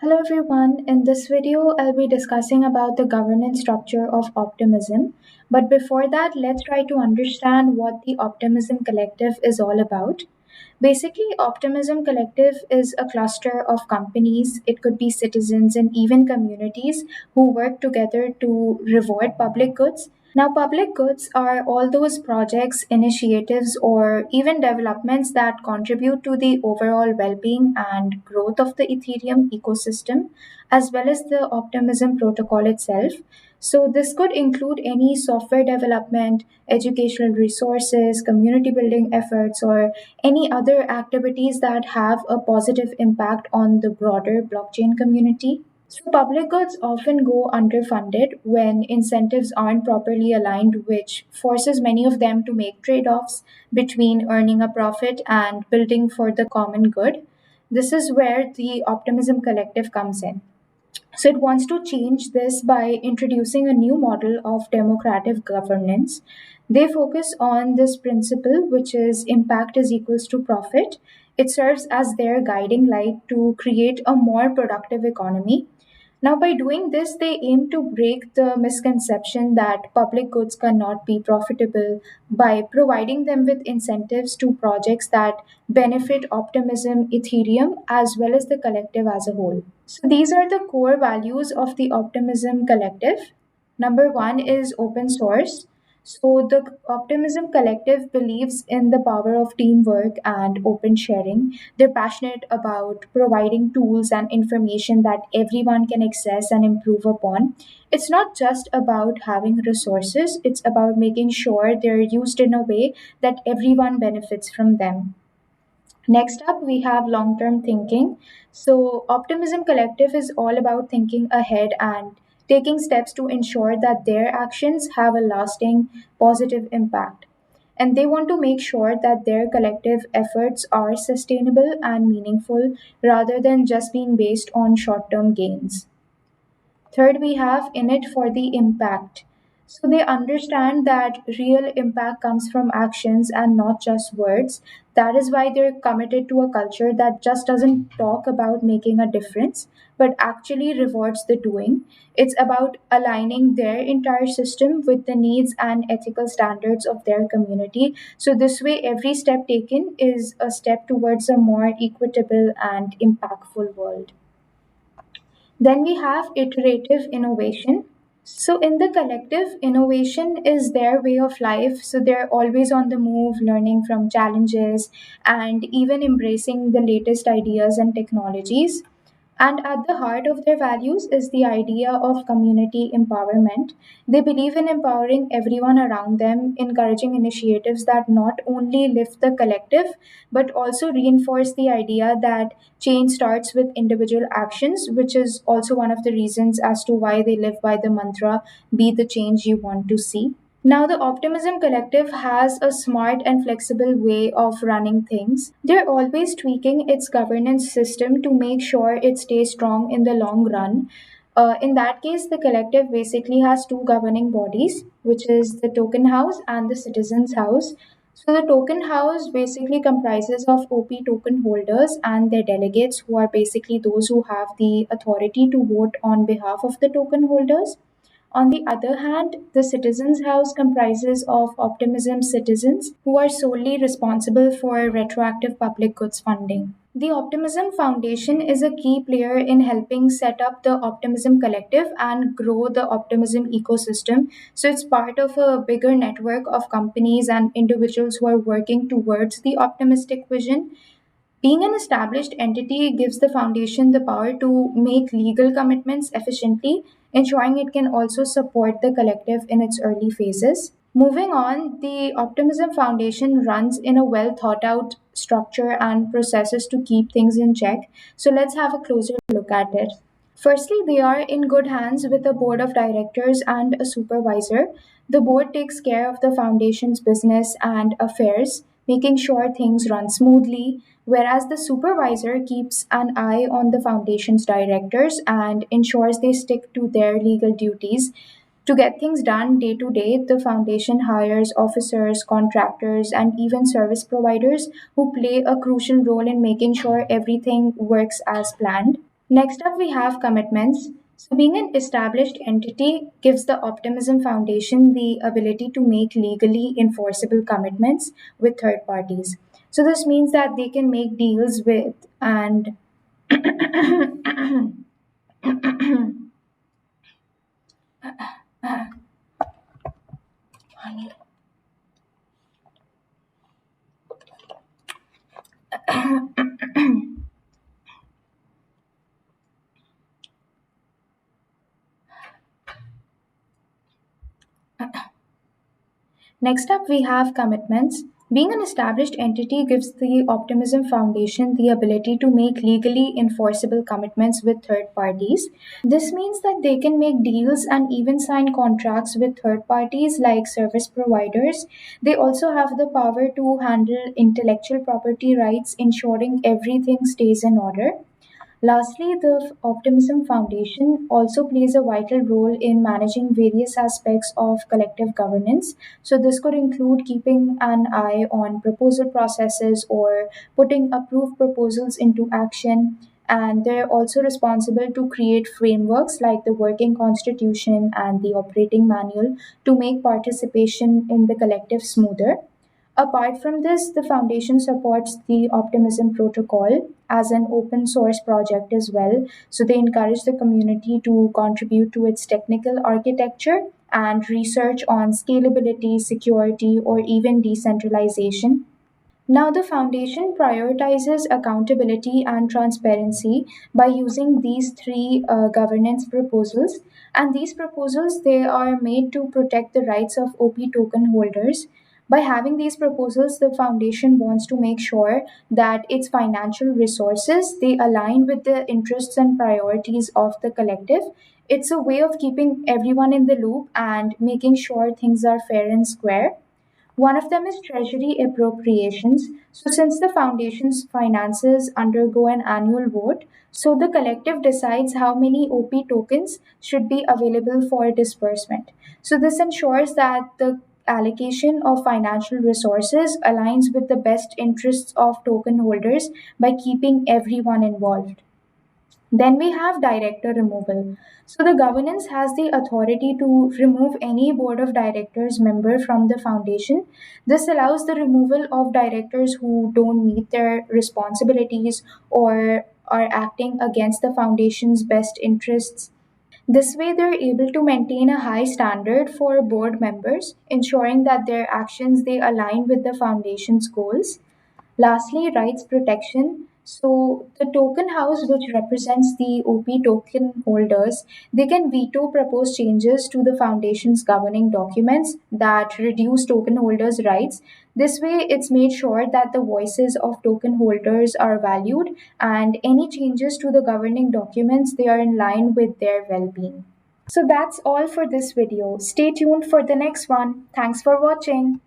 Hello everyone. In this video, I'll be discussing about the governance structure of optimism. But before that, let's try to understand what the Optimism Collective is all about. Basically, Optimism Collective is a cluster of companies, it could be citizens and even communities who work together to reward public goods. Now, public goods are all those projects, initiatives, or even developments that contribute to the overall well being and growth of the Ethereum ecosystem, as well as the Optimism protocol itself. So, this could include any software development, educational resources, community building efforts, or any other activities that have a positive impact on the broader blockchain community. So, public goods often go underfunded when incentives aren't properly aligned, which forces many of them to make trade offs between earning a profit and building for the common good. This is where the Optimism Collective comes in. So it wants to change this by introducing a new model of democratic governance. They focus on this principle, which is impact is equals to profit. It serves as their guiding light to create a more productive economy. Now, by doing this, they aim to break the misconception that public goods cannot be profitable by providing them with incentives to projects that benefit Optimism, Ethereum, as well as the collective as a whole. So these are the core values of the Optimism Collective. Number one is open source. So the Optimism Collective believes in the power of teamwork and open sharing. They're passionate about providing tools and information that everyone can access and improve upon. It's not just about having resources, it's about making sure they're used in a way that everyone benefits from them. Next up, we have long term thinking. So, Optimism Collective is all about thinking ahead and taking steps to ensure that their actions have a lasting positive impact. And they want to make sure that their collective efforts are sustainable and meaningful rather than just being based on short term gains. Third, we have in it for the impact. So they understand that real impact comes from actions and not just words. That is why they're committed to a culture that just doesn't talk about making a difference, but actually rewards the doing. It's about aligning their entire system with the needs and ethical standards of their community. So, this way, every step taken is a step towards a more equitable and impactful world. Then we have iterative innovation. So, in the collective, innovation is their way of life. So, they're always on the move, learning from challenges, and even embracing the latest ideas and technologies. And at the heart of their values is the idea of community empowerment. They believe in empowering everyone around them, encouraging initiatives that not only lift the collective, but also reinforce the idea that change starts with individual actions, which is also one of the reasons as to why they live by the mantra be the change you want to see. Now, the Optimism Collective has a smart and flexible way of running things. They're always tweaking its governance system to make sure it stays strong in the long run. In that case, the collective basically has two governing bodies, which is the Token House and the Citizens House. So, the Token House basically comprises of OP token holders and their delegates, who are basically those who have the authority to vote on behalf of the token holders. On the other hand, the Citizens House comprises of Optimism citizens who are solely responsible for retroactive public goods funding. The Optimism Foundation is a key player in helping set up the Optimism Collective and grow the Optimism ecosystem. So it's part of a bigger network of companies and individuals who are working towards the optimistic vision. Being an established entity gives the foundation the power to make legal commitments efficiently, ensuring it can also support the collective in its early phases. Moving on, the Optimism Foundation runs in a well thought out structure and processes to keep things in check. So let's have a closer look at it. Firstly, they are in good hands with a board of directors and a supervisor. The board takes care of the foundation's business and affairs, making sure things run smoothly, whereas the supervisor keeps an eye on the foundation's directors and ensures they stick to their legal duties. To get things done day to day, the foundation hires officers, contractors, and even service providers who play a crucial role in making sure everything works as planned. Next up, we have commitments. So, being an established entity gives the Optimism Foundation the ability to make legally enforceable commitments with third parties. So, this means that they can make deals with and Next up, we have commitments. Being an established entity gives the Optimism Foundation the ability to make legally enforceable commitments with third parties. This means that they can make deals and even sign contracts with third parties like service providers. They also have the power to handle intellectual property rights, ensuring everything stays in order. Lastly, the Optimism Foundation also plays a vital role in managing various aspects of collective governance. So, this could include keeping an eye on proposal processes or putting approved proposals into action. And they're also responsible to create frameworks like the working constitution and the operating manual to make participation in the collective smoother. Apart from this, the foundation supports the Optimism Protocol as an open source project as well. So they encourage the community to contribute to its technical architecture and research on scalability, security, or even decentralization. Now, the foundation prioritizes accountability and transparency by using these three governance proposals. And these proposals they are made to protect the rights of OP token holders. By having these proposals, the foundation wants to make sure that its financial resources they align with the interests and priorities of the collective. It's a way of keeping everyone in the loop and making sure things are fair and square. One of them is treasury appropriations. So, since the foundation's finances undergo an annual vote, so the collective decides how many OP tokens should be available for disbursement. So, this ensures that the allocation of financial resources aligns with the best interests of token holders by keeping everyone involved. Then we have director removal. So the governance has the authority to remove any board of directors member from the foundation. This allows the removal of directors who don't meet their responsibilities or are acting against the foundation's best interests. This way, they're able to maintain a high standard for board members, ensuring that their actions they align with the foundation's goals. Lastly, rights protection. So, the token house, which represents the OP token holders, they can veto proposed changes to the foundation's governing documents that reduce token holders' rights. This way, it's made sure that the voices of token holders are valued and any changes to the governing documents they are in line with their well-being. So that's all for this video. Stay tuned for the next one. Thanks for watching.